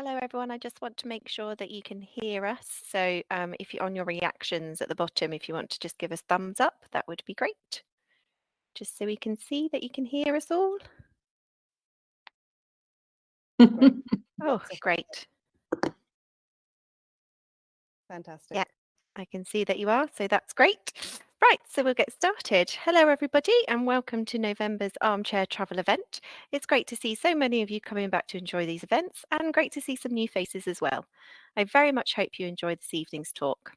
Hello, everyone. I just want to make sure that you can hear us. So if you're on your reactions at the bottom, if you want to just give us thumbs up, that would be great. Just so we can see that you can hear us all. Great. Oh, great. Fantastic. Yeah, I can see that you are. So that's great. Right, so we'll get started. Hello, everybody, and welcome to November's Armchair Travel event. It's great to see so many of you coming back to enjoy these events, and great to see some new faces as well. I very much hope you enjoyed this evening's talk.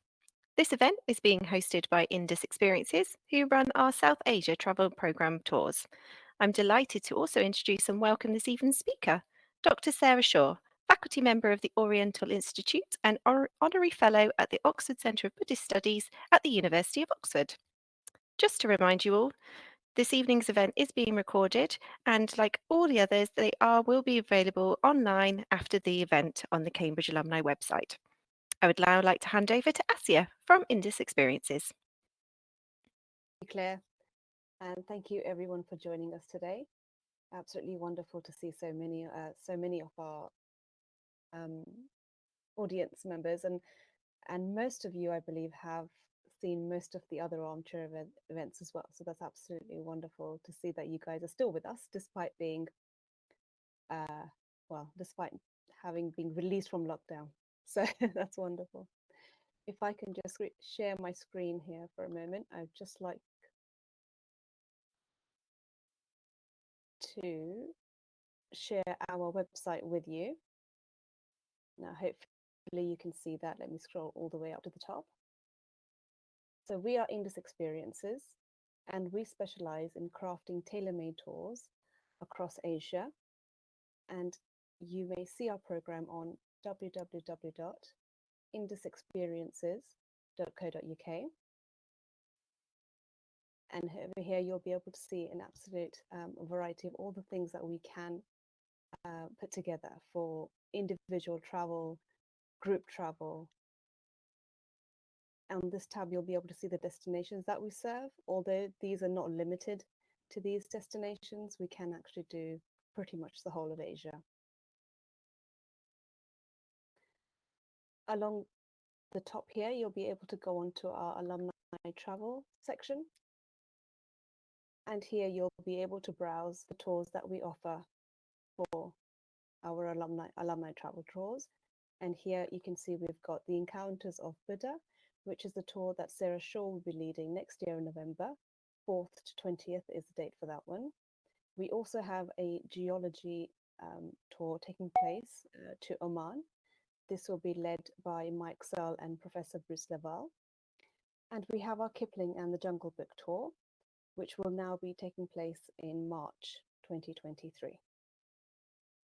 This event is being hosted by Indus Experiences, who run our South Asia travel program tours. I'm delighted to also introduce and welcome this evening's speaker, Dr. Sarah Shaw, faculty member of the Oriental Institute and honorary fellow at the Oxford Centre of Buddhist Studies at the University of Oxford. Just to remind you all, this evening's event is being recorded, and like all the others, will be available online after the event on the Cambridge Alumni website. I would now like to hand over to Asia from Indus Experiences. Claire, and thank you everyone for joining us today. Absolutely wonderful to see so many of our audience members, and most of you, I believe, have seen most of the other armchair events as well. So that's absolutely wonderful to see that you guys are still with us, despite being, despite having been released from lockdown. So that's wonderful. If I can just share my screen here for a moment, I'd just like to share our website with you. Now, hopefully you can see that. Let me scroll all the way up to the top. So we are Indus Experiences, and we specialize in crafting tailor-made tours across Asia. And you may see our program on www.indusexperiences.co.uk. And over here, you'll be able to see an absolute variety of all the things that we can put together for individual travel, group travel. On this tab, you'll be able to see the destinations that we serve. Although these are not limited to these destinations, we can actually do pretty much the whole of Asia. Along the top here, you'll be able to go onto our alumni travel section. And here you'll be able to browse the tours that we offer for our alumni travel tours. And here you can see we've got the Encounters of Buddha, which is the tour that Sarah Shaw will be leading next year in November. 4th to 20th is the date for that one. We also have a geology tour taking place to Oman. This will be led by Mike Searle and Professor Bruce Leval. And we have our Kipling and the Jungle Book tour, which will now be taking place in March 2023.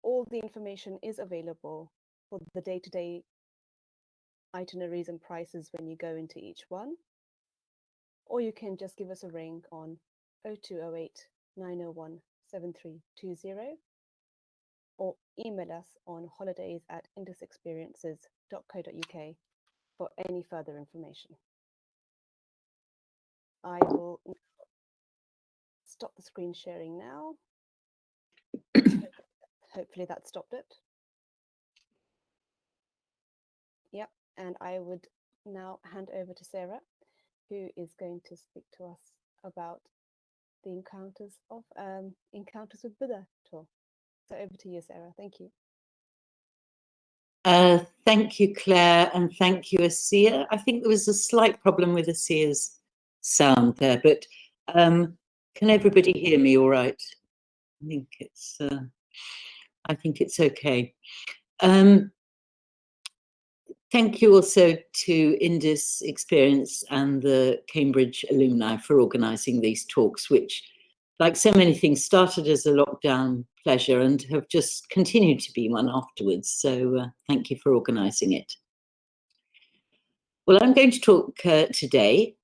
All the information is available for the day-to-day itineraries and prices when you go into each one. Or you can just give us a ring on 0208 901 7320 or email us on holidays@indusexperiences.co.uk for any further information. I will stop the screen sharing now. Hopefully that stopped it. Yep, and I would now hand over to Sarah, who is going to speak to us about the Encounters with Buddha tour. So over to you, Sarah. Thank you. Thank you, Claire, and thank you, Asia. I think there was a slight problem with Asia's sound there, but can everybody hear me all right? I think it's okay. Thank you also to Indus Experience and the Cambridge Alumni for organising these talks, which, like so many things, started as a lockdown pleasure and have just continued to be one afterwards. So thank you for organising it. Well, I'm going to talk today.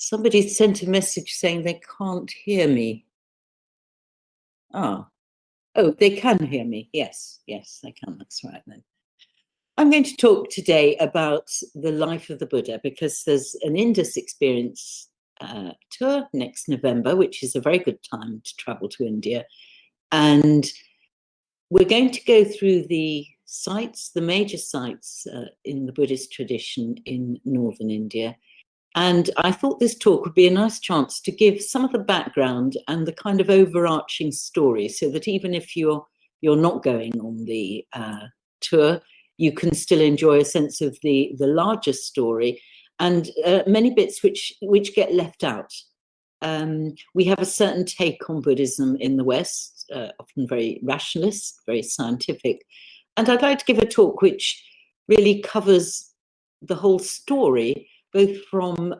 Somebody sent a message saying they can't hear me. Oh, they can hear me. Yes, they can. That's right then. I'm going to talk today about the life of the Buddha because there's an Indus Experience tour next November, which is a very good time to travel to India. And we're going to go through the sites, the major sites in the Buddhist tradition in northern India. And I thought this talk would be a nice chance to give some of the background and the kind of overarching story, so that even if you're not going on the tour, you can still enjoy a sense of the larger story and many bits which get left out. We have a certain take on Buddhism in the West, often very rationalist, very scientific. And I'd like to give a talk which really covers the whole story, both from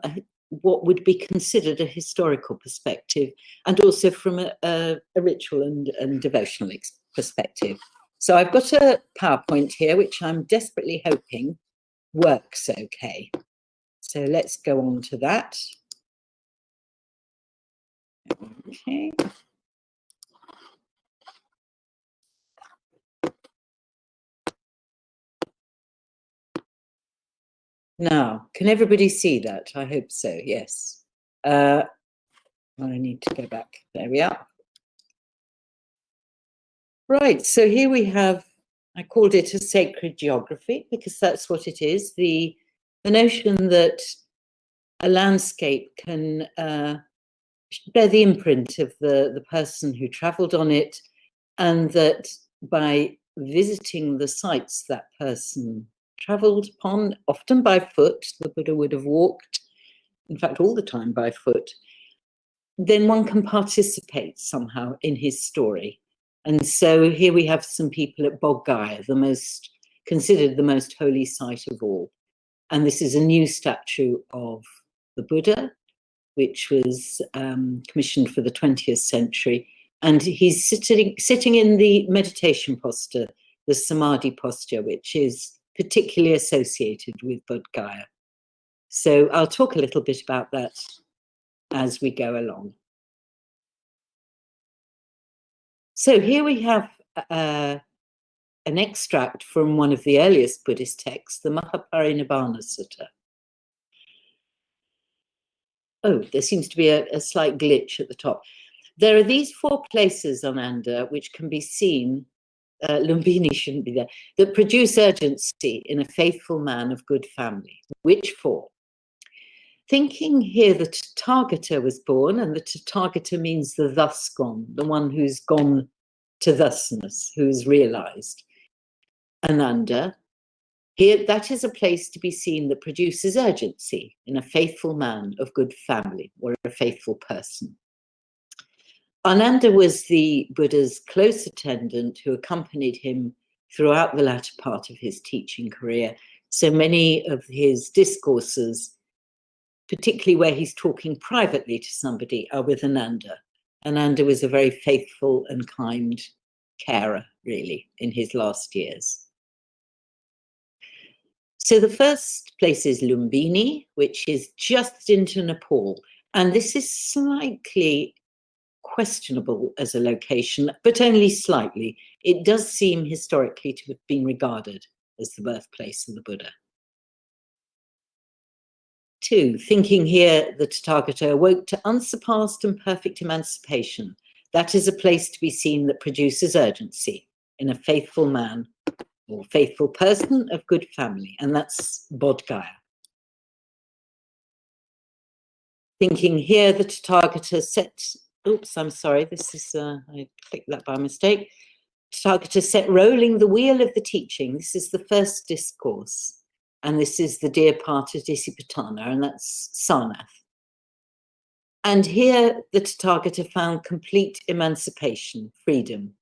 what would be considered a historical perspective and also from a ritual and devotional perspective. So I've got a PowerPoint here, which I'm desperately hoping works okay. So let's go on to that. Okay. Now, can everybody see that? I hope so, yes. I need to go back. There we are. Right, so here we have, I called it a sacred geography because that's what it is. The notion that a landscape can bear the imprint of the person who travelled on it, and that by visiting the sites that person travelled upon, often by foot, the Buddha would have walked, in fact, all the time by foot, then one can participate somehow in his story. And so here we have some people at Bodh Gaya, considered the most holy site of all. And this is a new statue of the Buddha, which was commissioned for the 20th century. And he's sitting in the meditation posture, the samadhi posture, which is particularly associated with Bodh Gaya. So I'll talk a little bit about that as we go along. So here we have an extract from one of the earliest Buddhist texts, the Mahaparinibbana Sutta. Oh, there seems to be a slight glitch at the top. There are these 4 places on Anda which can be seen, Lumbini shouldn't be there, that produce urgency in a faithful man of good family. Which 4? Thinking here the Tathagata was born, and the Tathagata means the thus gone, the one who's gone to thusness, who's realized. Ananda, here that is a place to be seen that produces urgency in a faithful man of good family, or a faithful person. Ananda was the Buddha's close attendant who accompanied him throughout the latter part of his teaching career. So many of his discourses, particularly where he's talking privately to somebody, are with Ananda. Ananda was a very faithful and kind carer, really, in his last years. So the first place is Lumbini, which is just into Nepal. And this is slightly questionable as a location, but only slightly. It does seem historically to have been regarded as the birthplace of the Buddha. 2, thinking here the Tathagata awoke to unsurpassed and perfect emancipation. That is a place to be seen that produces urgency in a faithful man or faithful person of good family, and that's Bodh Gaya. Thinking here the Tathagata set, oops, I'm sorry, this is, I clicked that by mistake. Tathagata set rolling the wheel of the teaching. This is the first discourse. And this is the dear part of Disipatana, and that's Sarnath. And here the Tathagata found complete emancipation, freedom,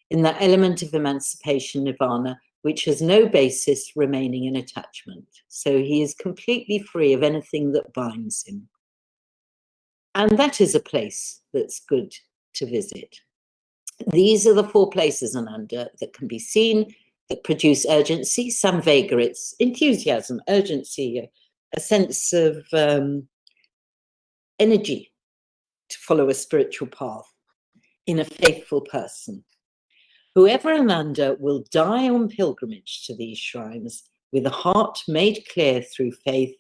in that element of emancipation, nirvana, which has no basis remaining in attachment. So he is completely free of anything that binds him. And that is a place that's good to visit. These are the 4 places, Ananda, that can be seen, that produce urgency, samvega, it's enthusiasm, urgency, a sense of energy to follow a spiritual path in a faithful person. Whoever, Ananda, will die on pilgrimage to these shrines with a heart made clear through faith,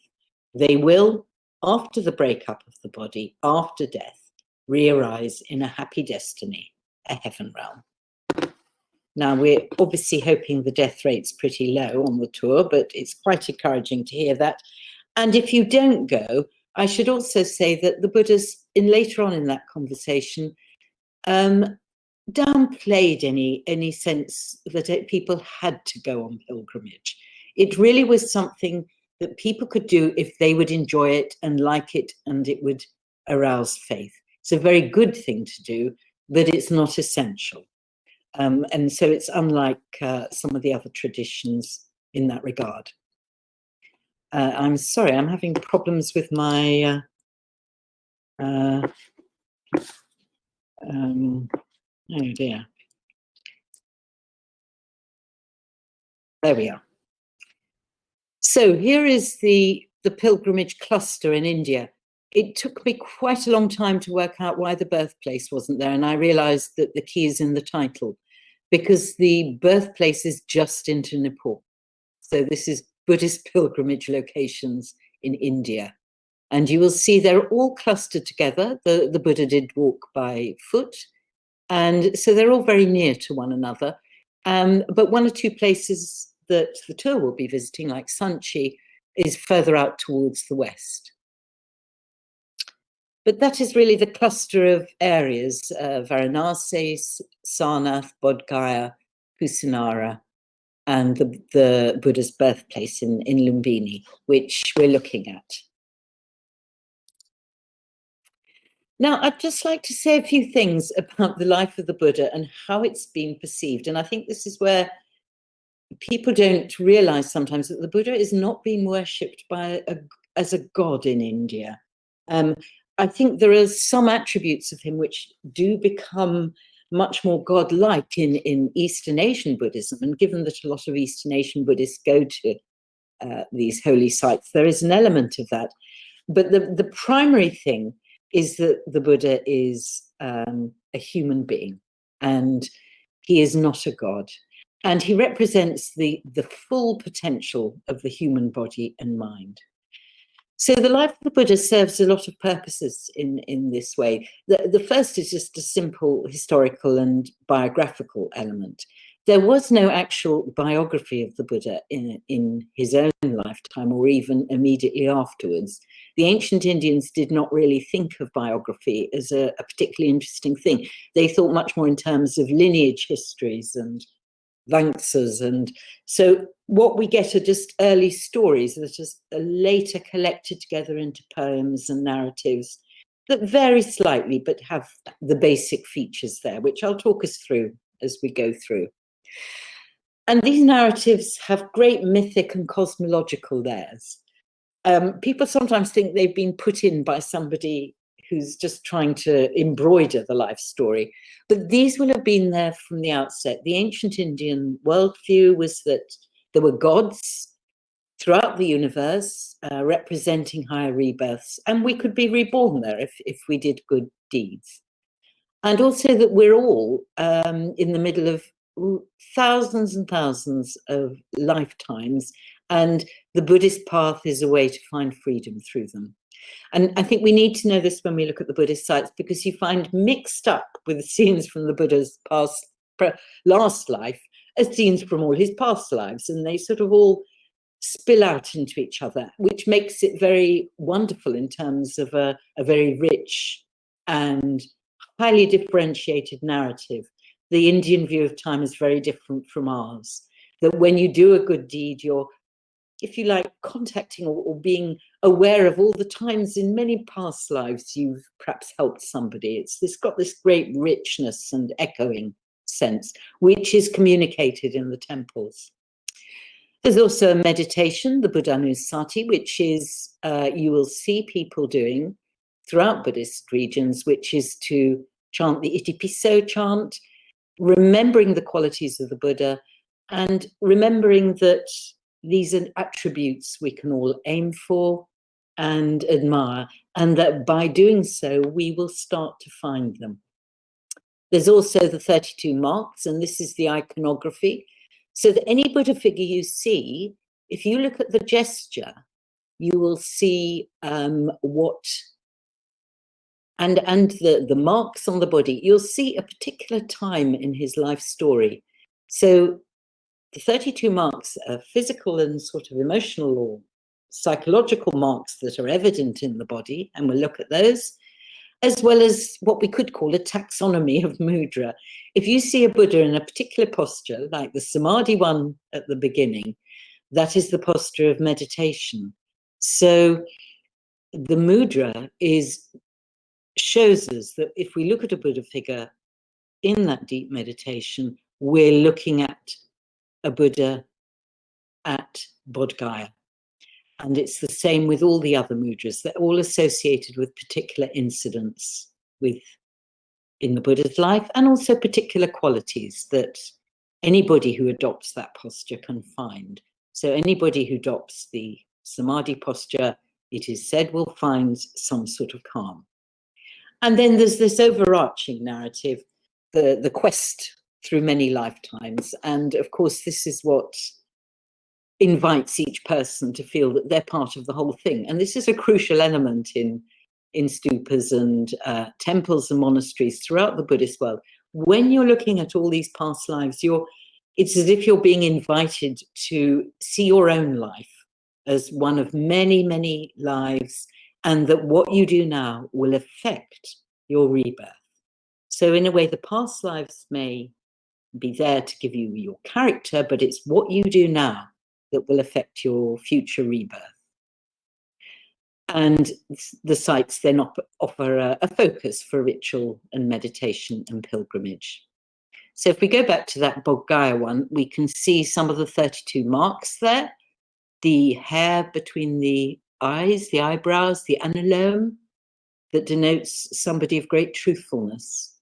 they will, after the breakup of the body, after death, re-arise in a happy destiny. a heaven realm. Now, we're obviously hoping the death rate's pretty low on the tour, but it's quite encouraging to hear that. And if you don't go, I should also say that the Buddhas, later on in that conversation, downplayed any sense that people had to go on pilgrimage. It really was something that people could do if they would enjoy it and like it, and it would arouse faith. It's a very good thing to do, but it's not essential. And so it's unlike some of the other traditions in that regard. I'm sorry, I'm having problems with my oh dear. There we are. So here is the pilgrimage cluster in India. It took me quite a long time to work out why the birthplace wasn't there, and I realized that the key is in the title, because the birthplace is just into Nepal. So this is Buddhist pilgrimage locations in India. And you will see they're all clustered together. The Buddha did walk by foot, and so they're all very near to one another. But one or two places that the tour will be visiting, like Sanchi, is further out towards the west. But that is really the cluster of areas, Varanasi, Sarnath, Bodh Gaya, Kushinagar, and the Buddha's birthplace in Lumbini, which we're looking at. Now, I'd just like to say a few things about the life of the Buddha and how it's been perceived. And I think this is where people don't realize sometimes that the Buddha is not being worshipped as a god in India. I think there are some attributes of him which do become much more godlike in Eastern Asian Buddhism. And given that a lot of Eastern Asian Buddhists go to these holy sites, there is an element of that. But the primary thing is that the Buddha is a human being, and he is not a god. And he represents the full potential of the human body and mind. So the life of the Buddha serves a lot of purposes in this way. The first is just a simple historical and biographical element. There was no actual biography of the Buddha in his own lifetime or even immediately afterwards. The ancient Indians did not really think of biography as a particularly interesting thing. They thought much more in terms of lineage histories and Vangsas. And so what we get are just early stories that are later collected together into poems and narratives that vary slightly, but have the basic features there, which I'll talk us through as we go through. And these narratives have great mythic and cosmological layers. People sometimes think they've been put in by somebody who's just trying to embroider the life story. But these will have been there from the outset. The ancient Indian worldview was that there were gods throughout the universe representing higher rebirths, and we could be reborn there if we did good deeds. And also that we're all in the middle of thousands and thousands of lifetimes, and the Buddhist path is a way to find freedom through them. And I think we need to know this when we look at the Buddhist sites, because you find mixed up with scenes from the Buddha's last life as scenes from all his past lives, and they sort of all spill out into each other, which makes it very wonderful in terms of a very rich and highly differentiated narrative. The Indian view of time is very different from ours, that when you do a good deed, you're, if you like, contacting or being aware of all the times in many past lives you've perhaps helped somebody. It's got this great richness and echoing sense, which is communicated in the temples. There's also a meditation, the Buddhanusati, which is, you will see people doing throughout Buddhist regions, which is to chant the Itipiso chant, remembering the qualities of the Buddha, and remembering that these are attributes we can all aim for and admire, and that by doing so, we will start to find them. There's also the 32 marks, and this is the iconography. So that any Buddha figure you see, if you look at the gesture, you will see what and the marks on the body, you'll see a particular time in his life story. So the 32 marks are physical and sort of emotional or psychological marks that are evident in the body, and we'll look at those, as well as what we could call a taxonomy of mudra. If you see a Buddha in a particular posture, like the Samadhi one at the beginning, that is the posture of meditation. So the mudra shows us that if we look at a Buddha figure in that deep meditation, we're looking at a Buddha at Bodh Gaya. And it's the same with all the other mudras. They're all associated with particular incidents in the Buddha's life, and also particular qualities that anybody who adopts that posture can find. So anybody who adopts the Samadhi posture, it is said, will find some sort of calm. And then there's this overarching narrative, the quest through many lifetimes. And of course, this is what invites each person to feel that they're part of the whole thing. And this is a crucial element in stupas and temples and monasteries throughout the Buddhist world. When you're looking at all these past lives, it's as if you're being invited to see your own life as one of many, many lives, and that what you do now will affect your rebirth. So in a way, the past lives may be there to give you your character, but it's what you do now that will affect your future rebirth. And the sites then offer a focus for ritual and meditation and pilgrimage. So if we go back to that Bodh Gaya one, we can see some of the 32 marks there. The hair between the eyes, the eyebrows, the anulome, that denotes somebody of great truthfulness.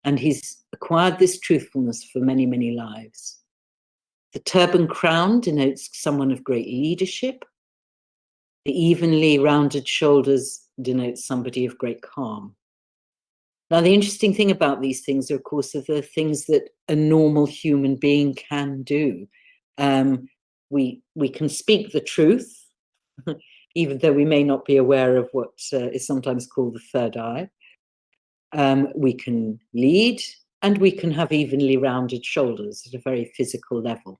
And he's acquired this truthfulness for many, many lives. The turban crown denotes someone of great leadership. The evenly rounded shoulders denote somebody of great calm. Now, the interesting thing about these things, of course, are the things that a normal human being can do. We can speak the truth, even though we may not be aware of what is sometimes called the third eye. We can lead, and we can have evenly rounded shoulders at a very physical level.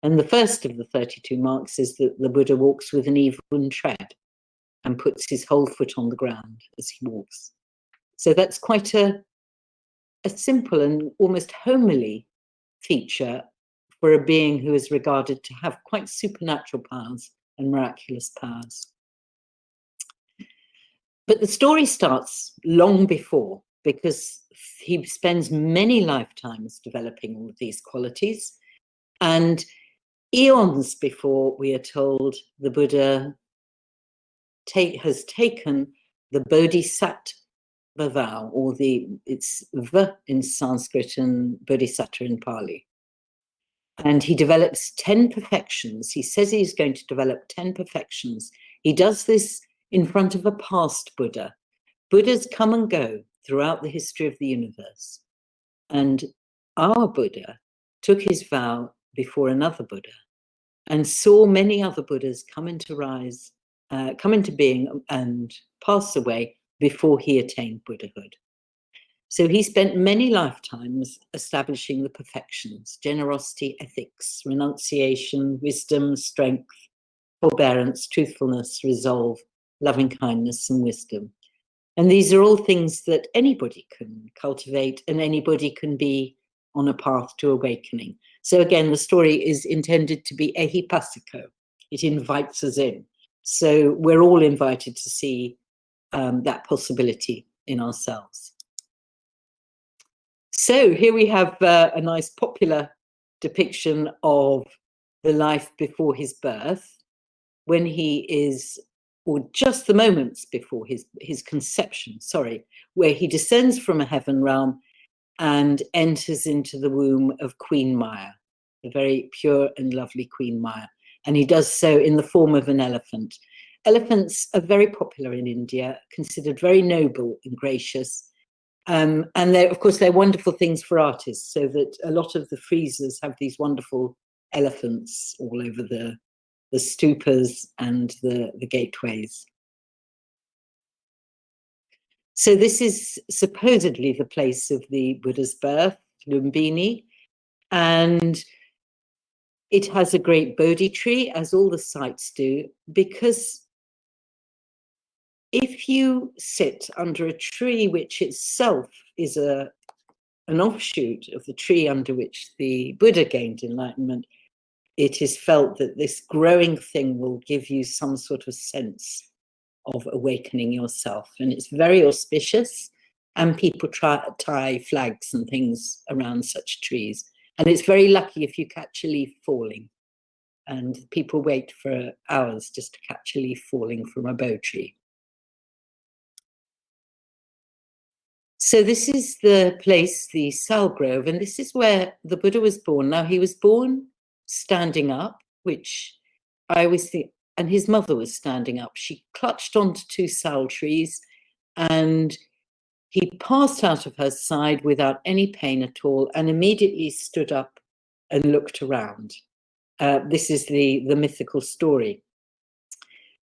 And the first of the 32 marks is that the Buddha walks with an even tread and puts his whole foot on the ground as he walks. So that's quite a simple and almost homely feature for a being who is regarded to have quite supernatural powers and miraculous powers. But the story starts long before, because he spends many lifetimes developing all of these qualities. And eons before, we are told, the Buddha has taken the bodhisattva vow, or it's V in Sanskrit and bodhisattva in Pali. And he develops 10 perfections. He says he's going to develop 10 perfections. He does this in front of a past Buddha. Buddhas come and go throughout the history of the universe. And our Buddha took his vow before another Buddha and saw many other Buddhas come into being and pass away before he attained Buddhahood. So he spent many lifetimes establishing the perfections: generosity, ethics, renunciation, wisdom, strength, forbearance, truthfulness, resolve, loving kindness, and wisdom. And these are all things that anybody can cultivate, and anybody can be on a path to awakening. So again, the story is intended to be ehipassiko. It invites us in. So we're all invited to see that possibility in ourselves. So here we have a nice popular depiction of the life before his birth, when he is, or just the moments before his conception, where he descends from a heaven realm and enters into the womb of Queen Maya, the very pure and lovely Queen Maya. And he does so in the form of an elephant. Elephants are very popular in India, considered very noble and gracious. And of course, they're wonderful things for artists, so that a lot of the friezes have these wonderful elephants all over the stupas and the gateways. So this is supposedly the place of the Buddha's birth, Lumbini, and it has a great Bodhi tree, as all the sites do, because if you sit under a tree which itself is an offshoot of the tree under which the Buddha gained enlightenment, it is felt that this growing thing will give you some sort of sense of awakening yourself. And it's very auspicious, and people tie flags and things around such trees. And it's very lucky if you catch a leaf falling. And people wait for hours just to catch a leaf falling from a bow tree. So this is the place, the Sal Grove, and this is where the Buddha was born. Now, he was born standing up, which I always think, and his mother was standing up. She clutched onto two sal trees, and he passed out of her side without any pain at all, and immediately stood up and looked around. This is the mythical story.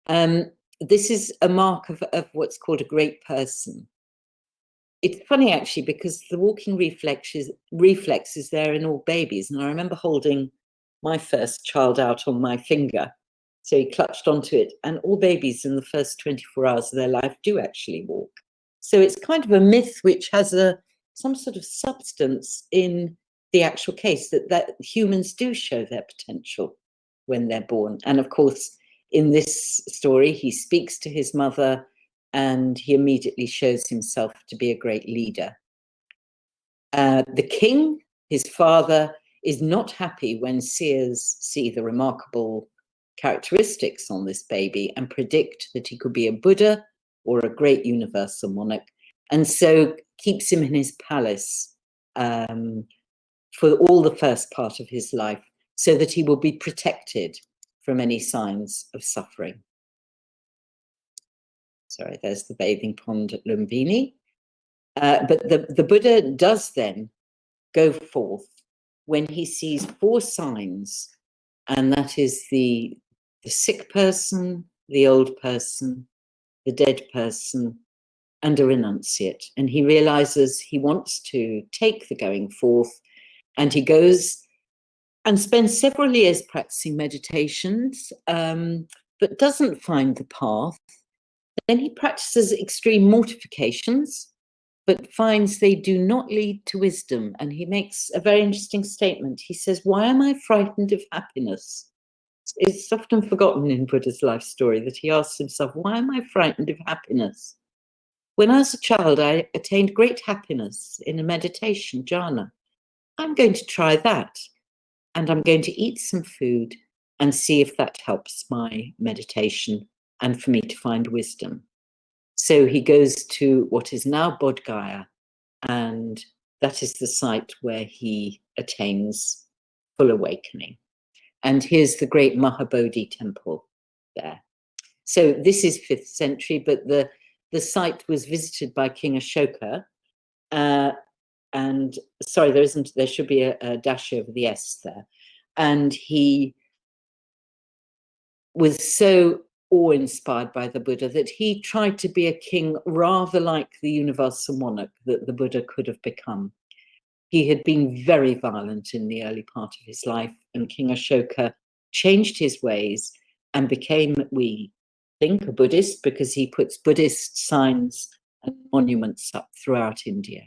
This is a mark of what's called a great person. It's funny, actually, because the walking reflex is there in all babies. And I remember holding my first child out on my finger. So he clutched onto it. And all babies in the first 24 hours of their life do actually walk. So it's kind of a myth which has some sort of substance in the actual case, that humans do show their potential when they're born. And of course, in this story, he speaks to his mother, and he immediately shows himself to be a great leader. The king, his father, is not happy when seers see the remarkable characteristics on this baby and predict that he could be a Buddha or a great universal monarch, and so keeps him in his palace for all the first part of his life, so that he will be protected from any signs of suffering. Sorry, there's the bathing pond at Lumbini. But the Buddha does then go forth when he sees 4 signs, and that is the sick person, the old person, the dead person, and a renunciate. And he realizes he wants to take the going forth, and he goes and spends several years practicing meditations, but doesn't find the path. Then he practices extreme mortifications, but finds they do not lead to wisdom. And he makes a very interesting statement. He says, "Why am I frightened of happiness?" It's often forgotten in Buddha's life story that he asks himself, why am I frightened of happiness? When I was a child, I attained great happiness in a meditation, jhana. I'm going to try that. And I'm going to eat some food and see if that helps my meditation and for me to find wisdom. So he goes to what is now Bodh Gaya, and that is the site where he attains full awakening. And here's the great Mahabodhi temple there. So this is 5th century, but the site was visited by King Ashoka. And sorry, there should be a dash over the S there. And he was so awe-inspired by the Buddha that he tried to be a king rather like the universal monarch that the Buddha could have become. He had been very violent in the early part of his life, and King Ashoka changed his ways and became, we think, a Buddhist, because he puts Buddhist signs and monuments up throughout India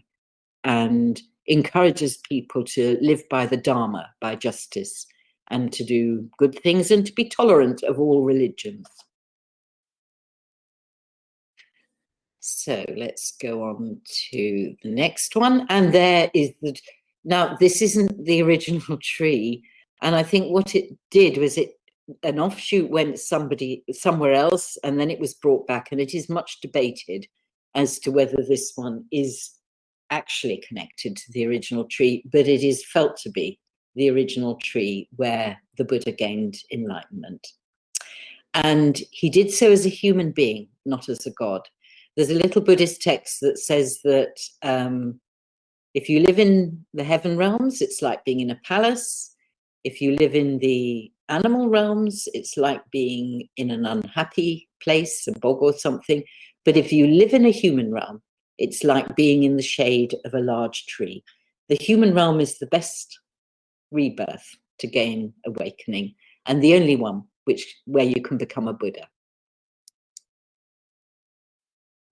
and encourages people to live by the Dharma, by justice, and to do good things and to be tolerant of all religions. So let's go on to the next one. And there is now this isn't the original tree. And I think what it did was an offshoot went somewhere else, and then it was brought back. And it is much debated as to whether this one is actually connected to the original tree, but it is felt to be the original tree where the Buddha gained enlightenment. And he did so as a human being, not as a god. There's a little Buddhist text that says that if you live in the heaven realms, it's like being in a palace. If you live in the animal realms, it's like being in an unhappy place, a bog or something. But if you live in a human realm, It's like being in the shade of a large tree. The human realm is the best rebirth to gain awakening, and the only one where you can become a Buddha.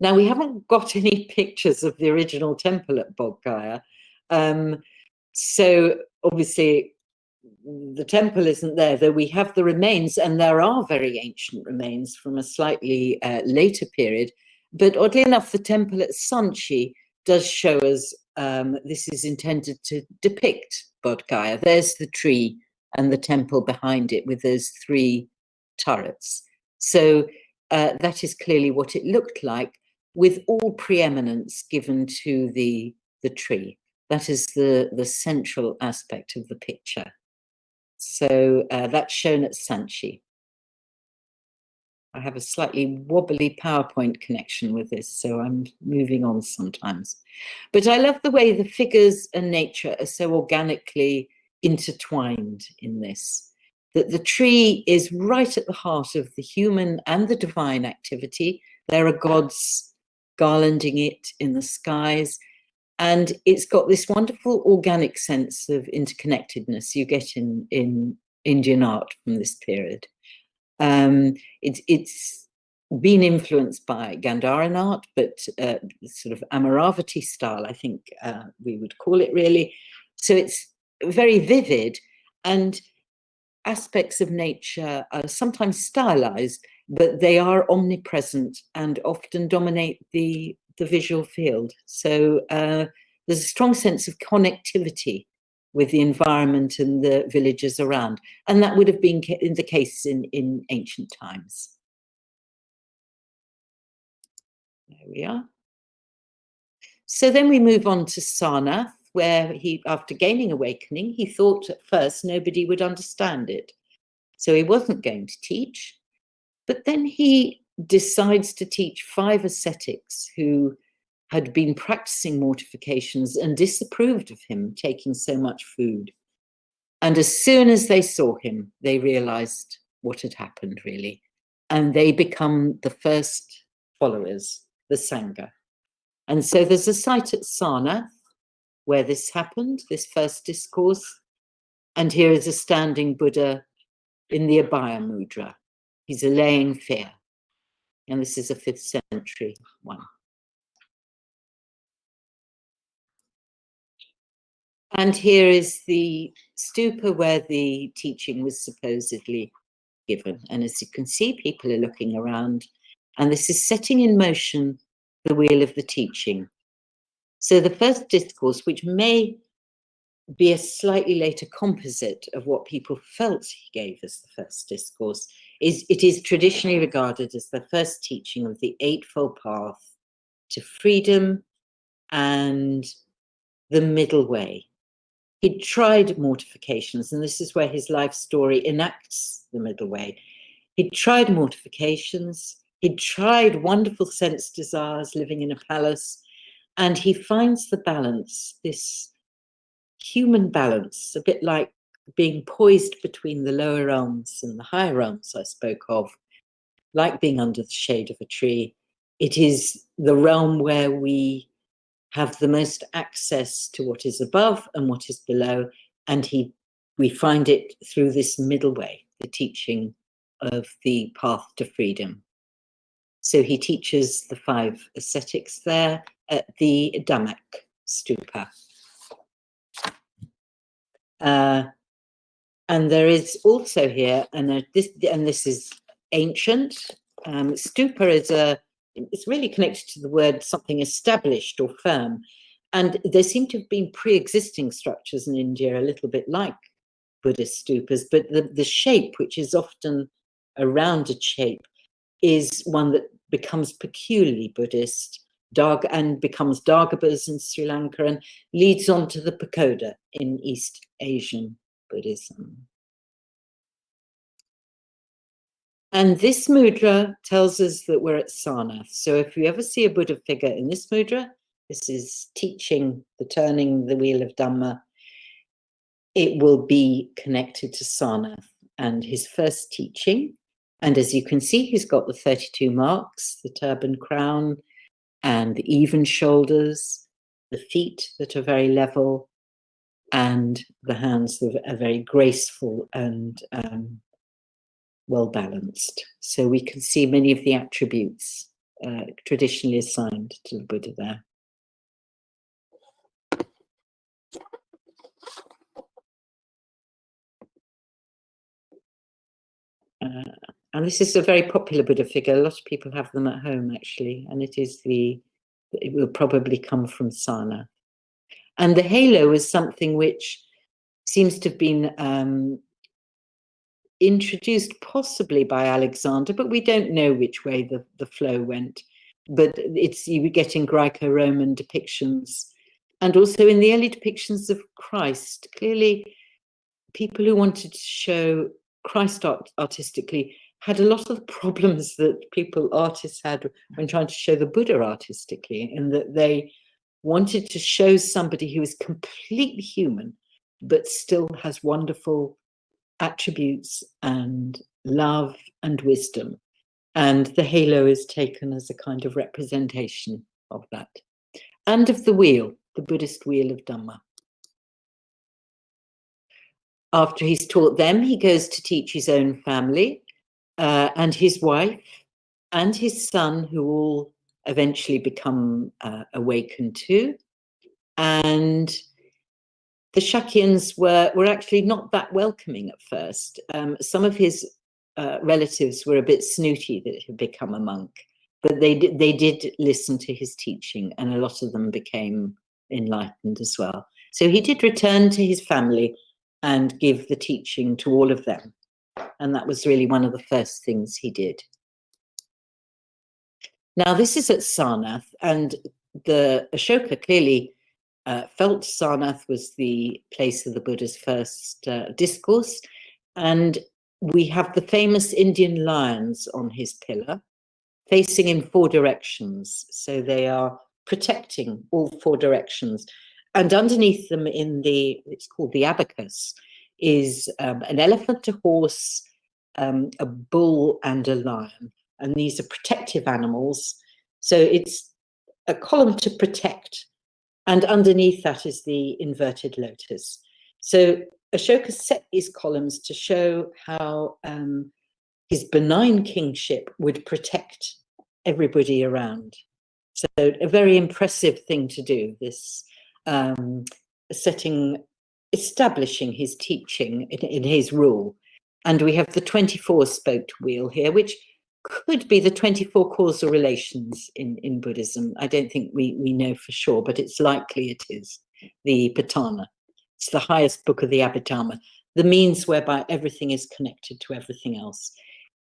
Now, we haven't got any pictures of the original temple at Bodh Gaya. So obviously the temple isn't there, though we have the remains, and there are very ancient remains from a slightly later period. But oddly enough, the temple at Sanchi does show us, this is intended to depict Bodh Gaya. There's the tree and the temple behind it with those 3 turrets. So that is clearly what it looked like, with all preeminence given to the tree. That is the central aspect of the picture. So that's shown at Sanchi. I have a slightly wobbly PowerPoint connection with this, so I'm moving on sometimes. But I love the way the figures and nature are so organically intertwined in this, that the tree is right at the heart of the human and the divine activity. There are gods garlanding it in the skies, and it's got this wonderful organic sense of interconnectedness you get in Indian art from this period. It's been influenced by Gandharan art, but sort of Amaravati style, I think we would call it really. So it's very vivid, and aspects of nature are sometimes stylized, but they are omnipresent and often dominate the visual field. So there's a strong sense of connectivity with the environment and the villages around. And that would have been the case in ancient times. There we are. So then we move on to Sarnath, where he, after gaining awakening, he thought at first nobody would understand it. So he wasn't going to teach, but then he decides to teach 5 ascetics who had been practicing mortifications and disapproved of him taking so much food. And as soon as they saw him, they realized what had happened, really. And they become the first followers, the Sangha. And so there's a site at Sarnath where this happened, this first discourse. And here is a standing Buddha in the Abhaya Mudra. He's allaying fear. And this is a 5th century one. And here is the stupa where the teaching was supposedly given. And as you can see, people are looking around, and this is setting in motion the wheel of the teaching. So the first discourse, which may be a slightly later composite of what people felt he gave as the first discourse, it is traditionally regarded as the first teaching of the Eightfold Path to freedom and the middle way. He'd tried mortifications, and this is where his life story enacts the middle way. He'd tried mortifications, he'd tried wonderful sense desires living in a palace, and he finds the balance, this human balance, a bit like being poised between the lower realms and the higher realms I spoke of, like being under the shade of a tree. It is the realm where we have the most access to what is above and what is below, and we find it through this middle way, the teaching of the path to freedom. So he teaches the 5 ascetics there at the Dhamak stupa. And there is also here, and this is ancient. Stupa is it's really connected to the word something established or firm. And there seem to have been pre-existing structures in India, a little bit like Buddhist stupas, but the shape, which is often a rounded shape, is one that becomes peculiarly Buddhist, and becomes Dagobas in Sri Lanka, and leads on to the pagoda in East Asian Buddhism. And this mudra tells us that we're at Sarnath. So if you ever see a Buddha figure in this mudra, this is teaching the turning the wheel of Dhamma, it will be connected to Sarnath and his first teaching. And as you can see, he's got the 32 marks, the turban crown, and even shoulders, the feet that are very level, and the hands that are very graceful and well balanced. So we can see many of the attributes traditionally assigned to the Buddha there. And this is a very popular Buddha figure. A lot of people have them at home, actually, and it will probably come from Sarnath. And the halo is something which seems to have been introduced possibly by Alexander, but we don't know which way the flow went. But you get in Greco-Roman depictions, and also in the early depictions of Christ. Clearly, people who wanted to show Christ artistically had a lot of problems that artists had when trying to show the Buddha artistically, in that they wanted to show somebody who is completely human, but still has wonderful attributes and love and wisdom. And the halo is taken as a kind of representation of that. And of the wheel, the Buddhist wheel of Dhamma. After he's taught them, he goes to teach his own family and his wife and his son, who all eventually become awakened too. And the Shakyans were actually not that welcoming at first. Some of his relatives were a bit snooty that he'd become a monk, but they did listen to his teaching, and a lot of them became enlightened as well. So he did return to his family and give the teaching to all of them. And that was really one of the first things he did. Now, this is at Sarnath, and the Ashoka clearly felt Sarnath was the place of the Buddha's first discourse. And we have the famous Indian lions on his pillar, facing in 4 directions. So they are protecting all 4 directions. And underneath them it's called the abacus, is an elephant, a horse, a bull and a lion. And these are protective animals. So it's a column to protect. And underneath that is the inverted lotus. So Ashoka set these columns to show how his benign kingship would protect everybody around. So a very impressive thing to do, this establishing his teaching in his rule. And we have the 24-spoked wheel here, which could be the 24 causal relations in Buddhism. I don't think we know for sure, but it's likely it is the Patana. It's the highest book of the Abhidhamma, the means whereby everything is connected to everything else.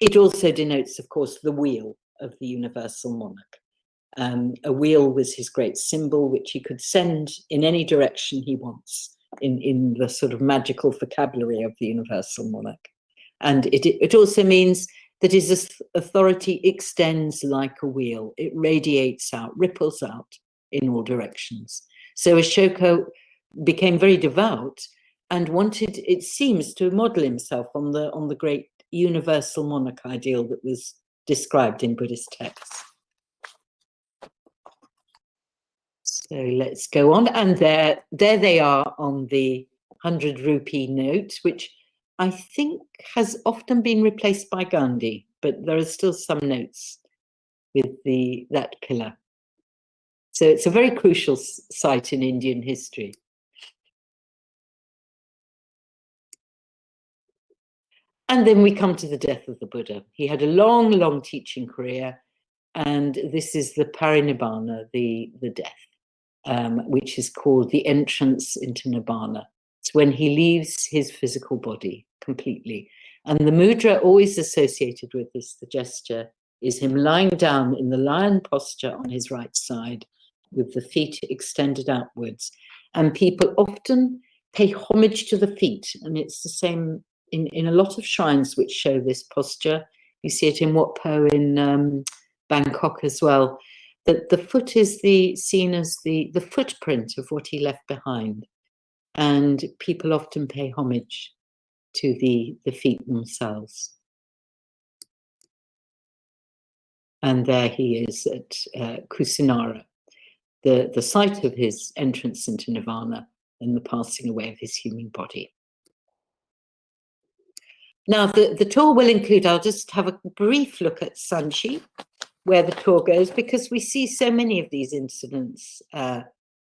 It also denotes, of course, the wheel of the universal monarch. A wheel was his great symbol, which he could send in any direction he wants, in the sort of magical vocabulary of the universal monarch. And it also means that his authority extends like a wheel. It radiates out, ripples out in all directions. So Ashoka became very devout and wanted, it seems, to model himself on the great universal monarch ideal that was described in Buddhist texts. So let's go on. And there they are on the 100 rupee note, which I think has often been replaced by Gandhi, but there are still some notes with that pillar. So it's a very crucial site in Indian history. And then we come to the death of the Buddha. He had a long, long teaching career, and this is the parinibbana, the death, which is called the entrance into nibbana. It's when he leaves his physical body completely. And the mudra always associated with this, the gesture, is him lying down in the lion posture on his right side with the feet extended outwards. And people often pay homage to the feet, and it's the same in a lot of shrines which show this posture. You see it in Wat Po in Bangkok as well, that the foot is seen as the footprint of what he left behind. And people often pay homage to the feet themselves. And there he is at Kushinagar, the site of his entrance into nirvana and the passing away of his human body. Now, the tour will include, I'll just have a brief look at Sanchi, where the tour goes, because we see so many of these incidents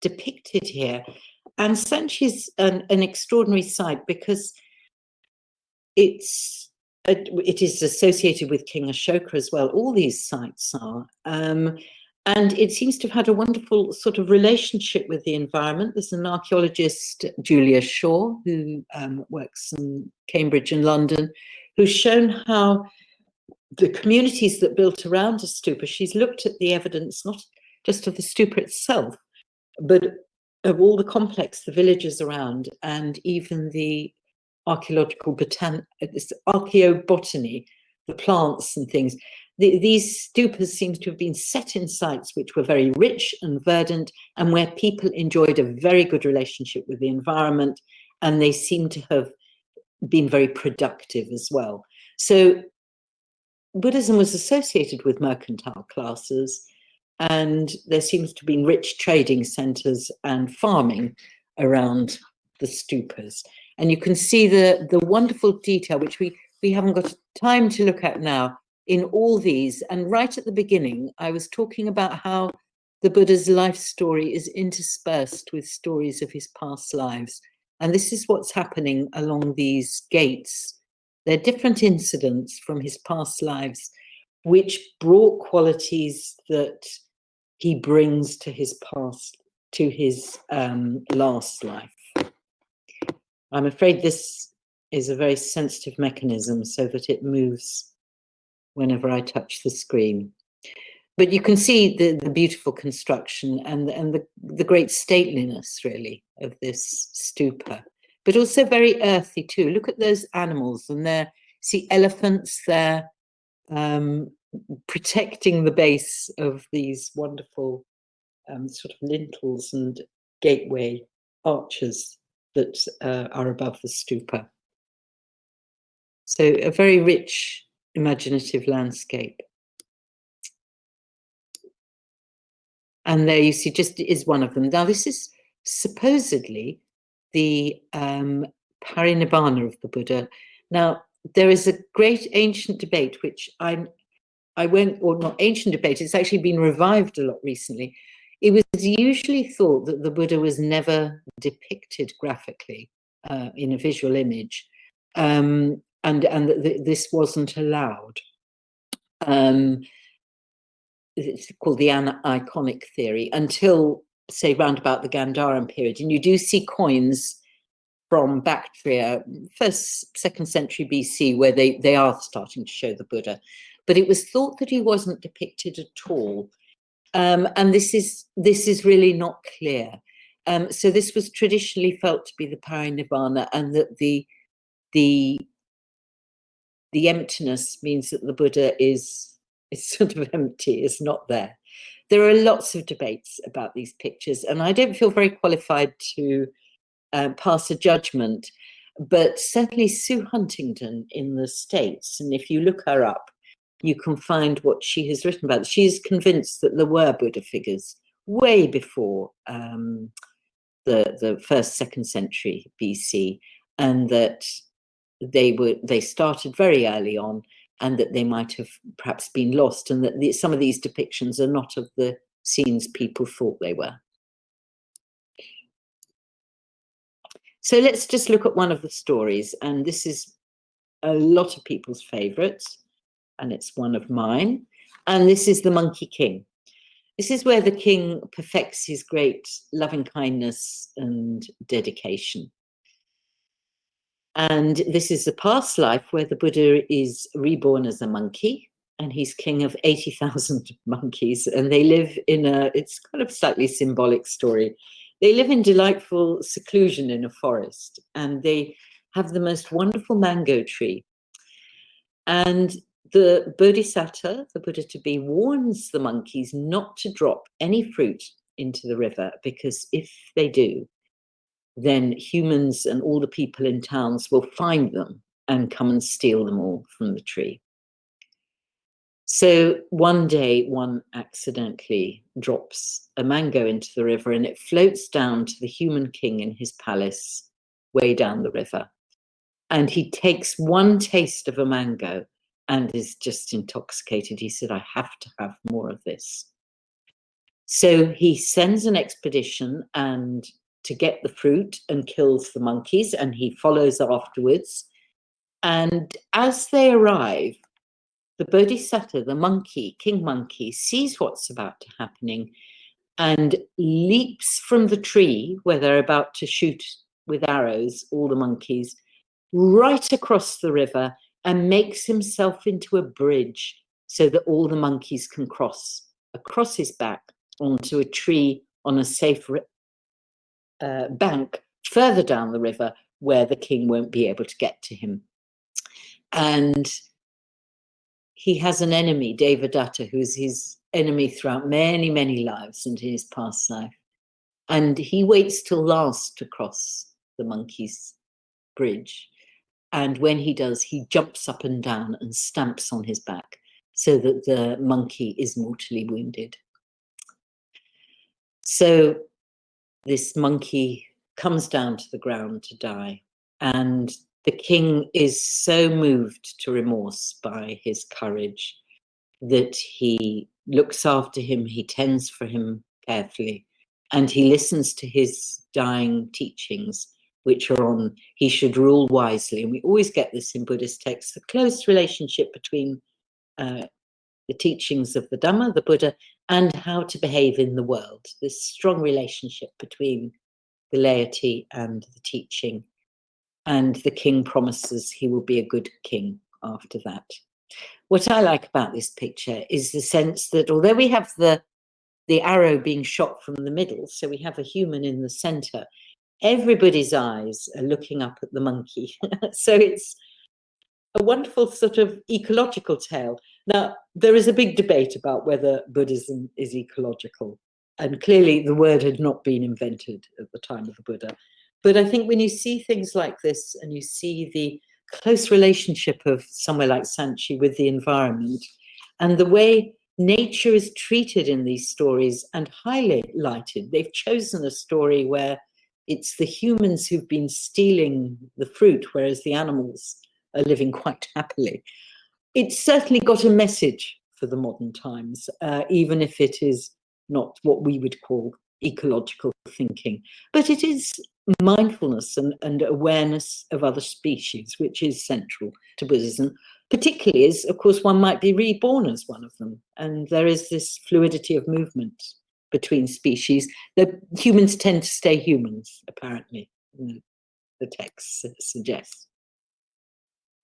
depicted here. And Sanchi is an extraordinary site because it is associated with King Ashoka as well. All these sites are. And it seems to have had a wonderful sort of relationship with the environment. There's an archaeologist, Julia Shaw, who works in Cambridge and London, who's shown how the communities that built around a stupa, she's looked at the evidence, not just of the stupa itself, but of all the complex, the villages around, and even the archaeological archaeobotany, the plants and things. These stupas seem to have been set in sites which were very rich and verdant, and where people enjoyed a very good relationship with the environment, and they seem to have been very productive as well. So Buddhism was associated with mercantile classes, and there seems to have been rich trading centers and farming around the stupas. And you can see the wonderful detail, which we haven't got time to look at now, in all these. And right at the beginning, I was talking about how the Buddha's life story is interspersed with stories of his past lives. And this is what's happening along these gates. They're different incidents from his past lives, which brought qualities that he brings to his past, to his last life. I'm afraid this is a very sensitive mechanism so that it moves whenever I touch the screen. But you can see the beautiful construction and the great stateliness, really, of this stupa, but also very earthy too. Look at those animals, and there, see elephants there protecting the base of these wonderful sort of lintels and gateway arches that are above the stupa. So a very rich, imaginative landscape. And there you see, just is one of them. Now, this is supposedly the parinibbana of the Buddha. Now, there is a great ancient debate, which I won't, or not ancient debate, it's actually been revived a lot recently. It was usually thought that the Buddha was never depicted graphically in a visual image, and that this wasn't allowed. It's called the iconic theory, until, say, round about the Gandharan period. And you do see coins from Bactria, 1st, 2nd century BC, where they are starting to show the Buddha. But it was thought that he wasn't depicted at all. And this is really not clear. So this was traditionally felt to be the parinibbana, and that the emptiness means that the Buddha is sort of empty, is not there. There are lots of debates about these pictures, and I don't feel very qualified to pass a judgment, but certainly Sue Huntington in the States, and if you look her up, you can find what she has written about. She's convinced that there were Buddha figures way before the 1st, 2nd century BC, and that they started very early on, and that they might have perhaps been lost, and that some of these depictions are not of the scenes people thought they were. So let's just look at one of the stories, and this is a lot of people's favorites, and it's one of mine, and this is the Monkey King. This is where the king perfects his great loving kindness and dedication. And this is the past life where the Buddha is reborn as a monkey, and he's king of 80,000 monkeys, and they live in it's kind of slightly symbolic story. They live in delightful seclusion in a forest, and they have the most wonderful mango tree. And the Bodhisattva, the Buddha-to-be, warns the monkeys not to drop any fruit into the river, because if they do, then humans and all the people in towns will find them and come and steal them all from the tree. So one day, one accidentally drops a mango into the river and it floats down to the human king in his palace way down the river. And he takes one taste of a mango and is just intoxicated. He said, I have to have more of this. So he sends an expedition and to get the fruit and kills the monkeys, and he follows afterwards. And as they arrive, the Bodhisattva, the monkey, king monkey, sees what's about to happening and leaps from the tree where they're about to shoot with arrows, all the monkeys, right across the river and makes himself into a bridge so that all the monkeys can cross across his back onto a tree on a safe bank further down the river where the king won't be able to get to him. And he has an enemy, Devadatta, who's his enemy throughout many, many lives and in his past life. And he waits till last to cross the monkey's bridge. And when he does, he jumps up and down and stamps on his back so that the monkey is mortally wounded. So this monkey comes down to the ground to die. And the king is so moved to remorse by his courage that he looks after him, he tends for him carefully, and he listens to his dying teachings, which are on he should rule wisely. And we always get this in Buddhist texts, the close relationship between the teachings of the Dhamma, the Buddha, and how to behave in the world, this strong relationship between the laity and the teaching. And the king promises he will be a good king after that. What I like about this picture is the sense that although we have the arrow being shot from the middle, so we have a human in the center, everybody's eyes are looking up at the monkey. So it's a wonderful sort of ecological tale. Now, there is a big debate about whether Buddhism is ecological. And clearly the word had not been invented at the time of the Buddha. But I think when you see things like this and you see the close relationship of somewhere like Sanchi with the environment and the way nature is treated in these stories and highlighted, they've chosen a story where it's the humans who've been stealing the fruit, whereas the animals are living quite happily. It's certainly got a message for the modern times, even if it is not what we would call ecological thinking. But it is mindfulness and awareness of other species, which is central to Buddhism, particularly as, of course, one might be reborn as one of them. And there is this fluidity of movement between species that humans tend to stay humans, apparently, the text suggests.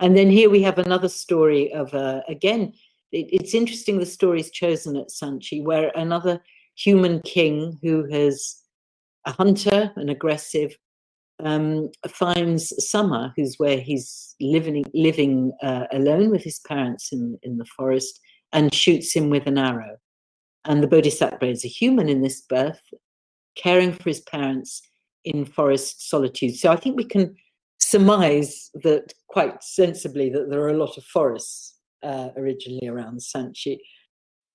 And then here we have another story of, again, it's interesting the story's chosen at Sanchi, where another human king who has a hunter, an aggressive, finds Sama, who's where he's living alone with his parents in the forest, and shoots him with an arrow. And the Bodhisattva is a human in this birth, caring for his parents in forest solitude. So I think we can surmise that quite sensibly that there are a lot of forests originally around Sanchi.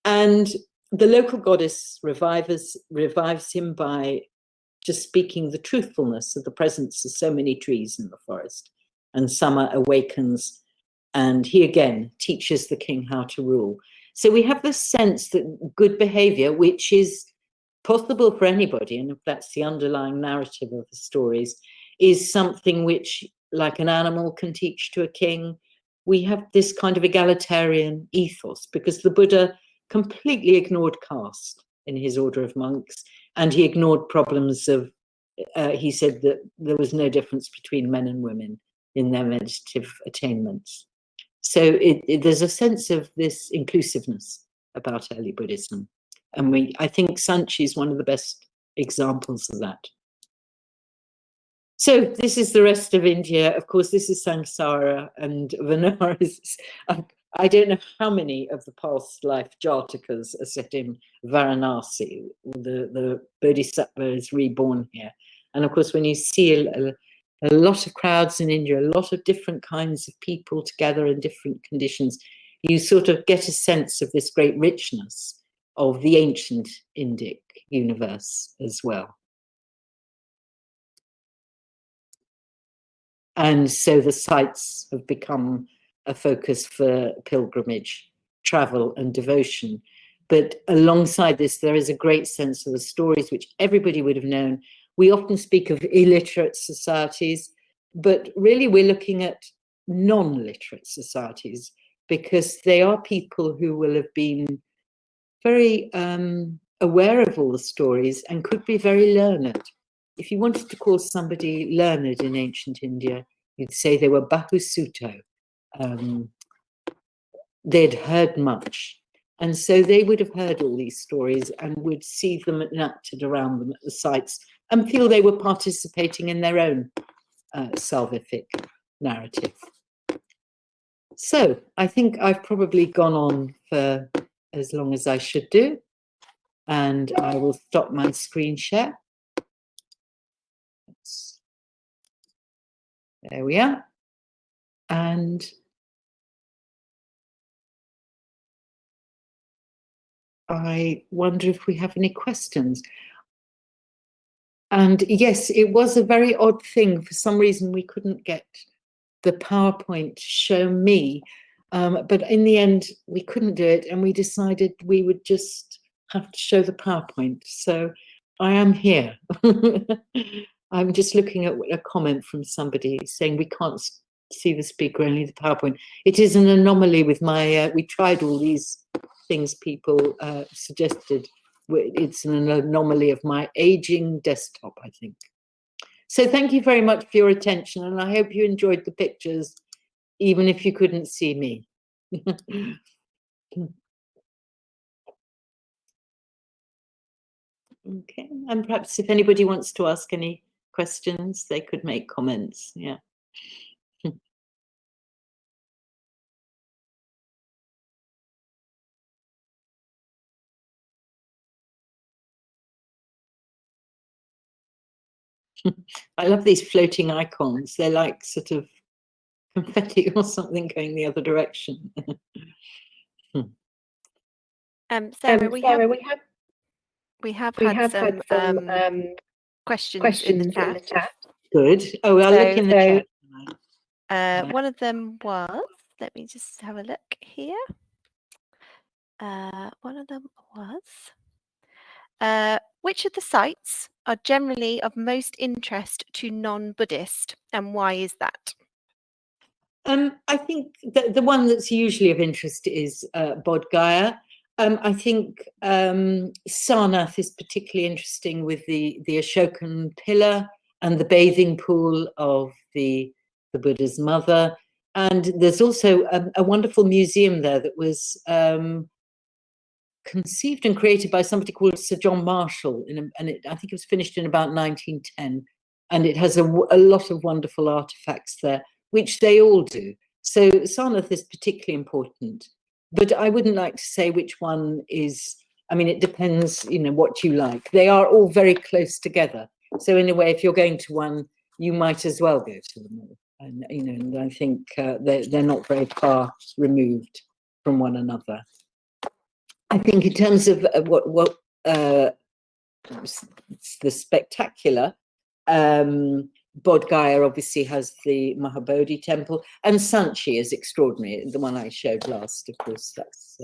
And the local goddess revives him by just speaking the truthfulness of the presence of so many trees in the forest. And Sama awakens, and he again teaches the king how to rule. So we have this sense that good behavior, which is possible for anybody, and if that's the underlying narrative of the stories, is something which, like an animal can teach to a king. We have this kind of egalitarian ethos because the Buddha completely ignored caste in his order of monks, and he ignored problems of, he said that there was no difference between men and women in their meditative attainments. So there's a sense of this inclusiveness about early Buddhism. And I think Sanchi is one of the best examples of that. So this is the rest of India. Of course, this is Samsara, and Vanaras. I don't know how many of the past life Jatakas are set in Varanasi. The Bodhisattva is reborn here. And of course, when you see a lot of crowds in India, a lot of different kinds of people together in different conditions, you sort of get a sense of this great richness of the ancient Indic universe as well. And so the sites have become a focus for pilgrimage, travel and devotion. But alongside this, there is a great sense of the stories which everybody would have known. We often speak of illiterate societies, but really we're looking at non-literate societies, because they are people who will have been very aware of all the stories and could be very learned. If you wanted to call somebody learned in ancient India, you'd say they were Bahusuto. They'd heard much. And so they would have heard all these stories and would see them enacted around them at the sites and feel they were participating in their own salvific narrative. So I think I've probably gone on for as long as I should do, and I will stop my screen share. There we are. And I wonder if we have any questions. And yes, it was a very odd thing. For some reason, we couldn't get the PowerPoint to show me. But in the end, we couldn't do it. And we decided we would just have to show the PowerPoint. So I am here. I'm just looking at a comment from somebody saying we can't see the speaker, only the PowerPoint. It is an anomaly with my, we tried all these things people suggested. It's an anomaly of my aging desktop, I think. So thank you very much for your attention, and I hope you enjoyed the pictures, even if you couldn't see me. Okay, and perhaps if anybody wants to ask any questions, they could make comments. Yeah. I love these floating icons. They're like sort of confetti or something going the other direction. Sarah, we have had some questions in the chat. Good. Oh, I'll look in the chat. One of them was, let me just have a look here. One of them was, which of the sites are generally of most interest to non-Buddhist, and why is that? I think the one that's usually of interest is Bodh Gaya. I think Sarnath is particularly interesting with the Ashokan pillar and the bathing pool of the Buddha's mother. And there's also a wonderful museum there that was conceived and created by somebody called Sir John Marshall, I think it was finished in about 1910. And it has a lot of wonderful artifacts there, which they all do. So Sarnath is particularly important. But I wouldn't like to say which one is, I mean, it depends, you know, what you like. They are all very close together. So in a way, if you're going to one, you might as well go to them all. And, you know, and I think they're not very far removed from one another. I think in terms of what the spectacular, Bodh Gaya obviously has the Mahabodhi temple, and Sanchi is extraordinary. The one I showed last, of course, that's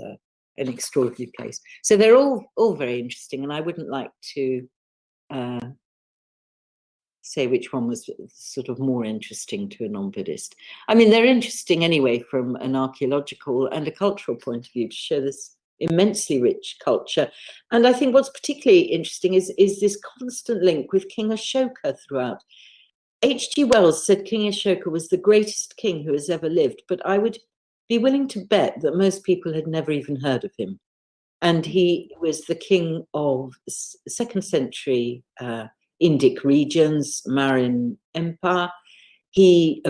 an extraordinary place. So they're all very interesting, and I wouldn't like to say which one was sort of more interesting to a non-Buddhist. I mean, they're interesting anyway from an archaeological and a cultural point of view to show this immensely rich culture. And I think what's particularly interesting is this constant link with King Ashoka throughout. H.G. Wells said King Ashoka was the greatest king who has ever lived, but I would be willing to bet that most people had never even heard of him. And he was the king of 2nd century Indic regions, Mauryan Empire. He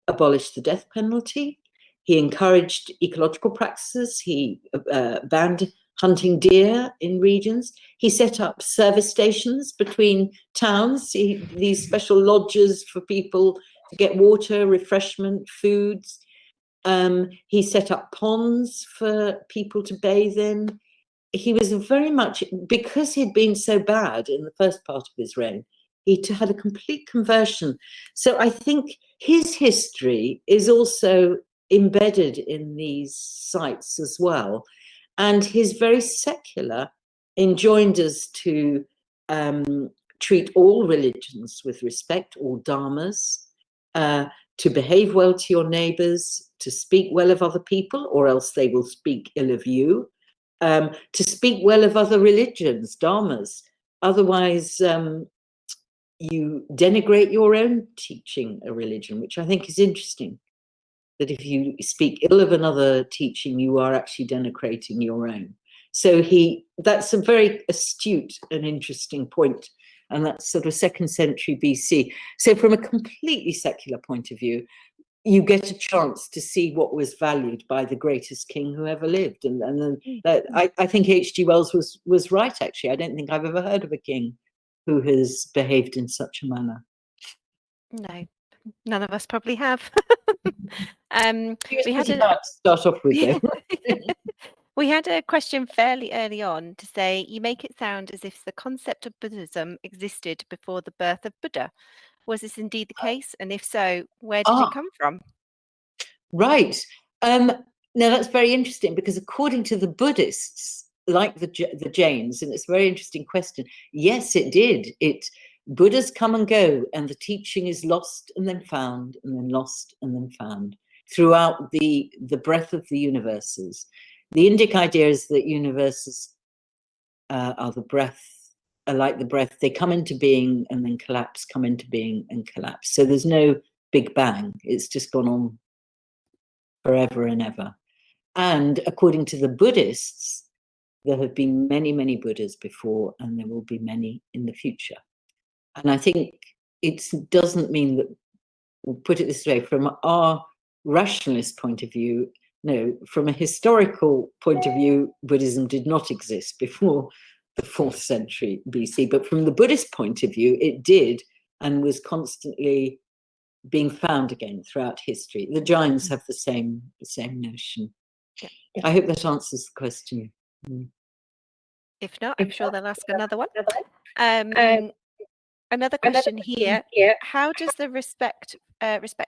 abolished the death penalty. He encouraged ecological practices. He banned hunting deer in regions. He set up service stations between towns, these special lodges for people to get water, refreshment, foods. He set up ponds for people to bathe in. He was very much, because he'd been so bad in the first part of his reign, he had a complete conversion. So I think his history is also embedded in these sites as well. And his very secular enjoined us to treat all religions with respect, all dharmas, to behave well to your neighbors, to speak well of other people, or else they will speak ill of you, to speak well of other religions, dharmas. Otherwise, you denigrate your own teaching a religion, which I think is interesting. That if you speak ill of another teaching, you are actually denigrating your own. So that's a very astute and interesting point, and that's sort of 2nd century BC. So from a completely secular point of view, you get a chance to see what was valued by the greatest king who ever lived. And I think H.G. Wells was right, actually. I don't think I've ever heard of a king who has behaved in such a manner. No, none of us probably have. We had to start off with, though. We had a question fairly early on to say, you make it sound as if the concept of Buddhism existed before the birth of Buddha. Was this indeed the case? And if so, where did it come from? Right. Now that's very interesting, because according to the Buddhists, like the Jains, and it's a very interesting question, yes, it did. Buddhas come and go, and the teaching is lost and then found, and then lost and then found throughout the breadth of the universes. The Indic idea is that universes are the breath, are like the breath. They come into being and then collapse, come into being and collapse. So there's no big bang. It's just gone on forever and ever. And according to the Buddhists, there have been many, many Buddhas before, and there will be many in the future. And I think it doesn't mean that, we'll put it this way, from our rationalist point of view, no, from a historical point of view, Buddhism did not exist before the 4th century BC. But from the Buddhist point of view, it did, and was constantly being found again throughout history. The Jains have the same notion. Yeah. I hope that answers the question. If not, I'm sure they'll ask another one. Another question here. How does the respect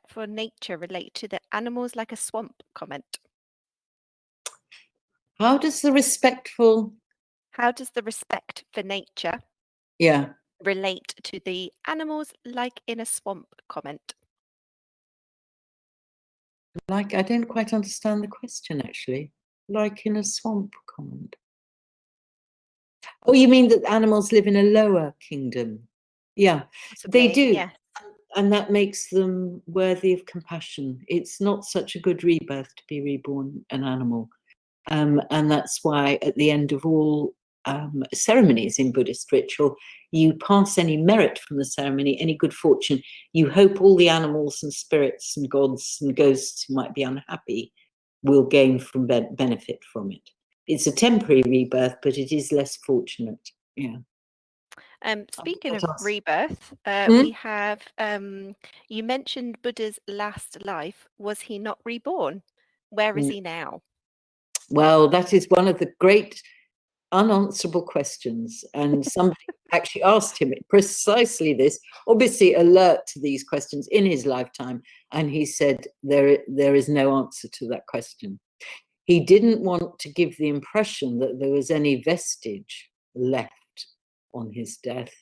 for nature relate to the animals like a swamp comment? How does the respect for nature relate to the animals like in a swamp comment? Like, I don't quite understand the question, actually. Like in a swamp comment. Oh, you mean that animals live in a lower kingdom? Yeah, possibly, they do. Yes. And that makes them worthy of compassion. It's not such a good rebirth to be reborn an animal. And that's why at the end of all ceremonies in Buddhist ritual, you pass any merit from the ceremony, any good fortune. You hope all the animals and spirits and gods and ghosts who might be unhappy will gain from benefit from it. It's a temporary rebirth, but it is less fortunate. Yeah. Speaking of rebirth, we have, you mentioned Buddha's last life. Was he not reborn? Where is he now? Well, that is one of the great unanswerable questions. And somebody actually asked him precisely this, obviously alert to these questions in his lifetime. And he said, there is no answer to that question. He didn't want to give the impression that there was any vestige left on his death,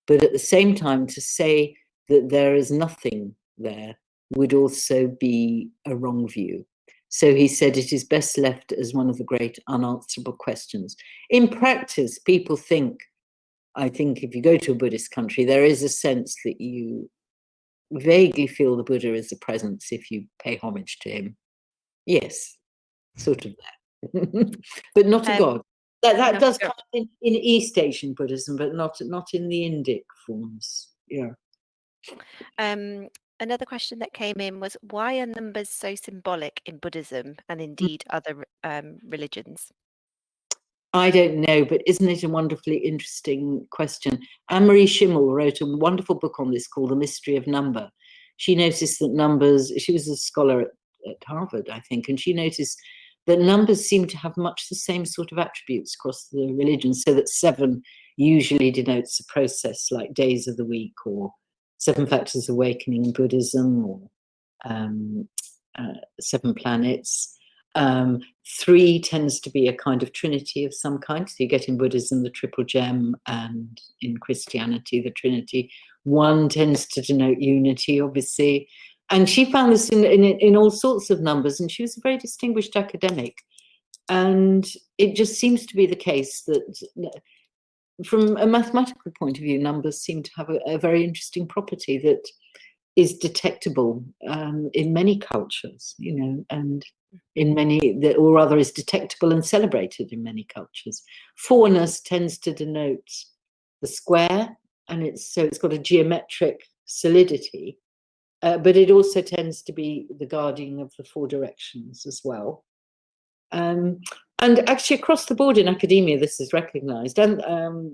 but at the same time to say that there is nothing there would also be a wrong view. So he said it is best left as one of the great unanswerable questions. In practice, people think, I think if you go to a Buddhist country, there is a sense that you vaguely feel the Buddha is a presence if you pay homage to him. Yes, sort of that. But not a god. That does come in East Asian Buddhism, but not in the Indic forms. Yeah. Another question that came in was, why are numbers so symbolic in Buddhism and indeed other religions? I don't know, but isn't it a wonderfully interesting question? Anne-Marie Schimmel wrote a wonderful book on this called The Mystery of Number. She noticed that numbers, she was a scholar at Harvard, I think, and she noticed that numbers seem to have much the same sort of attributes across the religions, so that 7 usually denotes a process like days of the week, or 7 factors awakening in Buddhism, or 7 planets. 3 tends to be a kind of trinity of some kind. So you get in Buddhism the triple gem, and in Christianity the Trinity. 1 tends to denote unity, obviously. And she found this in all sorts of numbers, and she was a very distinguished academic. And it just seems to be the case that from a mathematical point of view, numbers seem to have a very interesting property that is detectable in many cultures, and in many, or rather is detectable and celebrated in many cultures. 4ness tends to denote the square, and it's got a geometric solidity, but it also tends to be the guardian of the 4 directions as well. And actually across the board in academia, this is recognised. And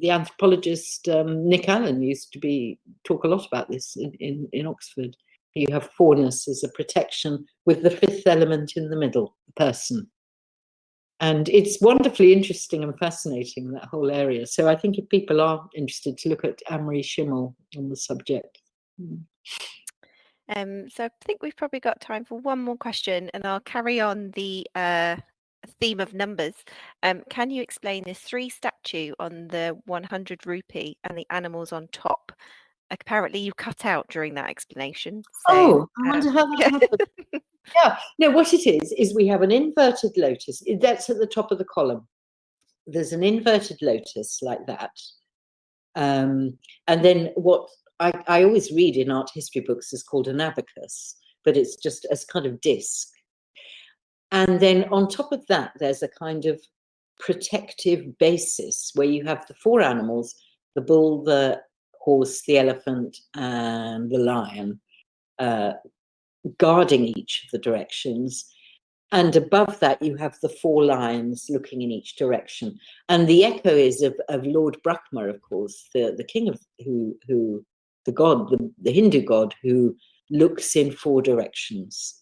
the anthropologist Nick Allen used to talk a lot about this in Oxford. You have 4ness as a protection with the 5th element in the middle, the person. And it's wonderfully interesting and fascinating, that whole area. So I think if people are interested, to look at Anne-Marie Schimmel on the subject. So I think we've probably got time for one more question, and I'll carry on the theme of numbers. Can you explain this 3 statue on the 100 rupee and the animals on top? Apparently you cut out during that explanation. So, I wonder how that happened. Yeah, no, what it is we have an inverted lotus. That's at the top of the column. There's an inverted lotus like that. And then what I always read in art history books is called an abacus, but it's just a kind of disc. And then on top of that, there's a kind of protective basis where you have the 4 animals, the bull, the horse, the elephant, and the lion, guarding each of the directions. And above that, you have the 4 lions looking in each direction. And the echo is of Lord Brahma, of course, the king of the god, the Hindu god, who looks in 4 directions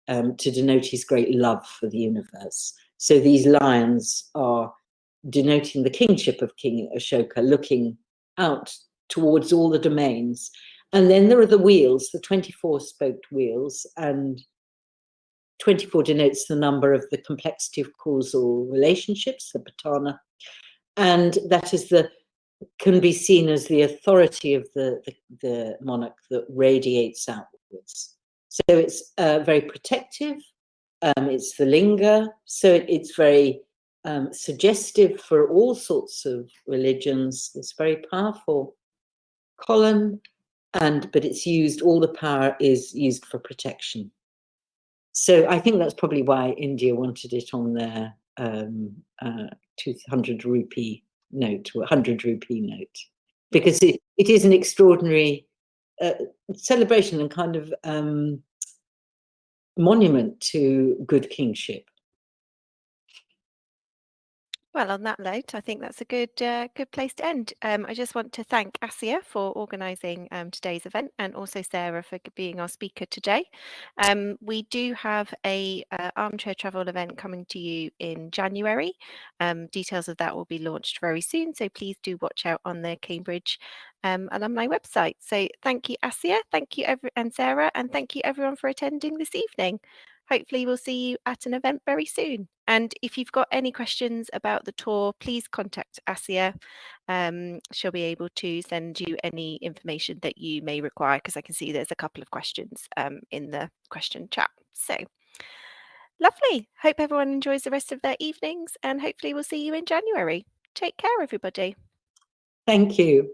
to denote his great love for the universe. So these lions are denoting the kingship of King Ashoka, looking out towards all the domains. And then there are the wheels, the 24-spoked wheels, and 24 denotes the number of the complexity of causal relationships, the patana, and that is can be seen as the authority of the monarch that radiates outwards. So it's very protective. It's the linga, so it's very suggestive for all sorts of religions. It's very powerful column, but it's used. All the power is used for protection. So I think that's probably why India wanted it on their 200 rupee note, or 100 rupee note, because it is an extraordinary celebration and kind of monument to good kingship. Well, on that note, I think that's a good place to end. I just want to thank Asia for organising today's event, and also Sarah for being our speaker today. We do have a armchair travel event coming to you in January. Details of that will be launched very soon, so please do watch out on the Cambridge Alumni website. So thank you, Asia, thank you and Sarah, and thank you everyone for attending this evening. Hopefully we'll see you at an event very soon. And if you've got any questions about the tour, please contact Asia. She'll be able to send you any information that you may require, because I can see there's a couple of questions in the question chat. So lovely. Hope everyone enjoys the rest of their evenings, and hopefully we'll see you in January. Take care, everybody. Thank you.